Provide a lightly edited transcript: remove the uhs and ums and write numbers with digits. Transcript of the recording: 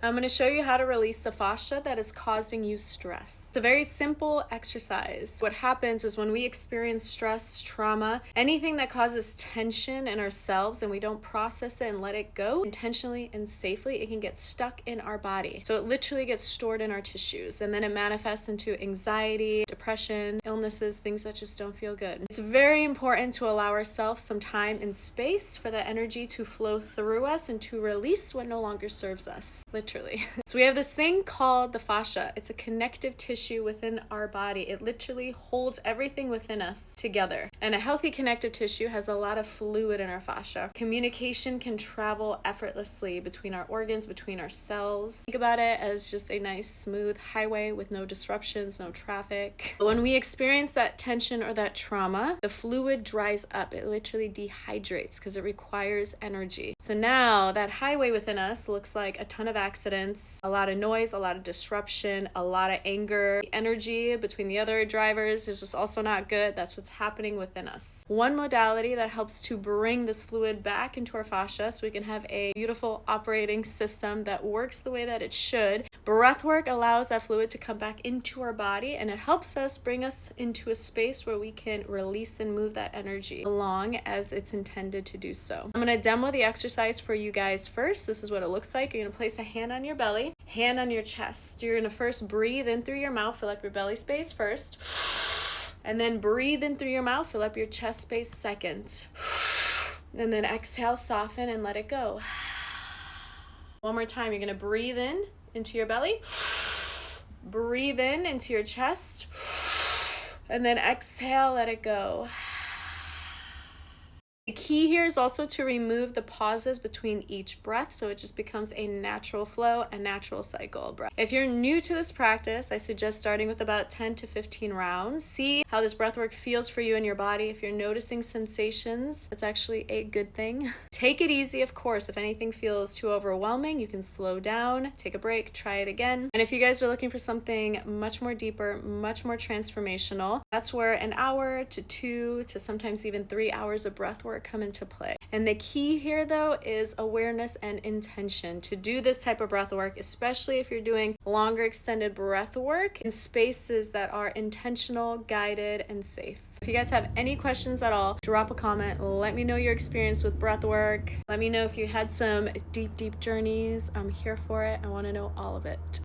I'm going to show you how to release the fascia that is causing you stress. It's a very simple exercise. What happens is when we experience stress, trauma, anything that causes tension in ourselves and we don't process it and let it go intentionally and safely, it can get stuck in our body. So it literally gets stored in our tissues, and then it manifests into anxiety, depression, illnesses, things that just don't feel good. It's very important to allow ourselves some time and space for that energy to flow through us and to release what no longer serves us. Literally. So we have this thing called the fascia. It's a connective tissue within our body. It literally holds everything within us together. And a healthy connective tissue has a lot of fluid in our fascia. Communication can travel effortlessly between our organs, between our cells. Think about it as just a nice smooth highway with no disruptions, no traffic. But when we experience that tension or that trauma, the fluid dries up. It literally dehydrates because it requires energy. So now that highway within us looks like a ton of accidents, a lot of noise, a lot of disruption, a lot of anger. The energy between the other drivers is just also not good. That's what's happening within us. One modality that helps to bring this fluid back into our fascia so we can have a beautiful operating system that works the way that it should. Breath work allows that fluid to come back into our body, and it helps us bring us into a space where we can release and move that energy along as it's intended to do so. I'm going to demo the exercise for you guys first. This is what it looks like. You're going to place a hand on your belly, hand on your chest. You're going to first breathe in through your mouth, fill up your belly space first, and then breathe in through your mouth, fill up your chest space second, and then exhale, soften, and let it go. One more time. You're going to breathe in into your belly, breathe in into your chest, and then exhale, let it go. The key here is also to remove the pauses between each breath so it just becomes a natural flow, a natural cycle of breath. If you're new to this practice, I suggest starting with about 10 to 15 rounds. See how this breath work feels for you in your body. If you're noticing sensations, it's actually a good thing. Take it easy, of course. If anything feels too overwhelming, you can slow down, take a break, try it again. And if you guys are looking for something much more deeper, much more transformational, that's where an hour to 2 to sometimes even 3 hours of breath work come into play. And the key here though is awareness and intention to do this type of breath work, especially if you're doing longer extended breath work in spaces that are intentional, guided, and safe. If you guys have any questions at all, drop a comment. Let me know your experience with breath work. Let me know if you had some deep journeys. I'm here for it. I want to know all of it.